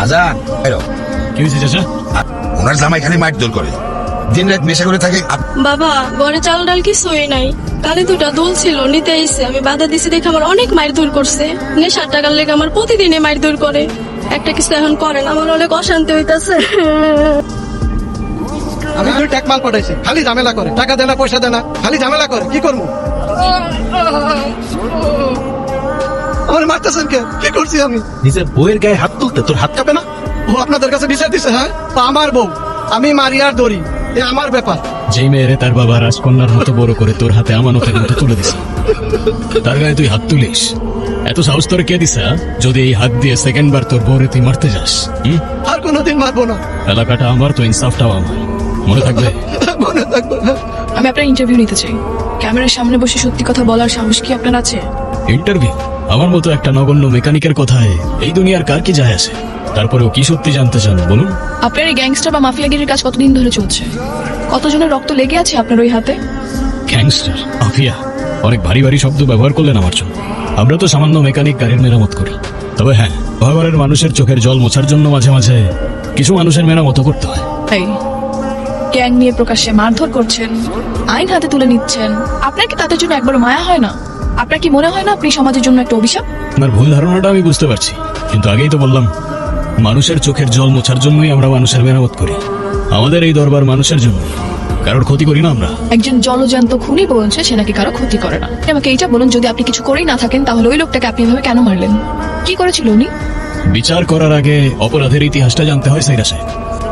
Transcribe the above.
আজান এলো কি হয়েছে চাচা? ওনার জামাই খালি মারধর করে, দিন রাত নেশা করে থাকে। বাবা ঘরে চাল ডাল কিছুই নাই, কালে দুটা দোল ছিল নিতে আইছে, আমি বাধা দিছি দেখে আমার অনেক মারধর করছে। নেশার টাকার লেগে আমার প্রতিদিনে মারধর করে, একটা কিছু এখন করেন, আমার অনেক অশান্তি হইতাছে। আমি তো ট্যাক মাল পাঠাইছি, খালি ঝামেলা করে, টাকা দেনা পয়সা দেনা, খালি ঝামেলা করে, কি করবো? আমার মারতেছেন কে? কি করছি আমি? নিজের বউয়ের গায়ে হাত তুলতে তোর হাত কাঁপে না? ও আপনাদের কাছে বিচার দিছে? হ্যাঁ, তা আমার বউ, আমি মারি আর দড়ি, এ আমার ব্যাপার। যেই মেয়েরে তার বাবা রাজকন্যার মতো বড় করে তোর হাতে আমানতের মতো তুলে দিছে, তার গায়ে তুই হাত তুলিস? এত সাহস তোর কে দিছে? যদি এই হাত দিয়ে সেকেন্ড বার তোর বউরে তুই মারতে যাস, আর কোনোদিন মারবো না। এলাকাটা আমার, তো ইনসাফটাও আমার, মনে থাকবে। মনে থাকবে। আমি আপনার ইন্টারভিউ নিতে চাই। ক্যামেরার সামনে বসে সত্যি কথা বলার সাহস কি আপনার আছে? ইন্টারভিউ? আমার মতো একটা নগণ্য মেকানিকের কথায় এই দুনিয়ার কার কি যায় আসে? তারপরেও কি সত্যি জানতে চান বলুন? আপনার এই গ্যাংস্টার বা মাফিয়াগিরির কাজ কতদিন ধরে চলছে? কতজনের রক্ত লেগে আছে আপনার ওই হাতে? গ্যাংস্টার, মাফিয়া, অনেক ভারী ভারী শব্দ ব্যবহার করলেন আমার জন্য। আমরা তো সামান্য মেকানিক, গাড়ির মেরামত করি। তবে হ্যাঁ, ঘরের মানুষের চোখের জল মোছার জন্য মাঝে মাঝে কিছু মানুষের মেরামত করতে হয়। এই গ্যাং নিয়ে প্রকাশ্যে মারধর করছেন, আইন হাতে তুলে নিচ্ছেন, আপনার কি তাদের জন্য একবার মায়া হয় না? আপনার কি মনে হয় না আপনি সমাজের জন্য একটা অভিশাপ? আপনার ভুল ধারণাটা আমি বুঝতে পারছি, কিন্তু আগেই তো বললাম, মানুষের চোখের জল মোছার জন্যই আমরা মানুষের মেরামত করি। আমাদের এই দরবার মানুষের জন্য, কারোর ক্ষতি করি না আমরা। একজন জলজান্ত খুনি বলছে সে নাকি কারো ক্ষতি করে না। আমাকে এইটা বলুন, যদি আপনি কিছু করেই না থাকেন তাহলে ওই লোকটাকে আপনি এভাবে কেন মারলেন? কি করেছিল উনি? বিচার করার আগে অপরাধের ইতিহাসটা জানতে হয় সাইরা সাহেব।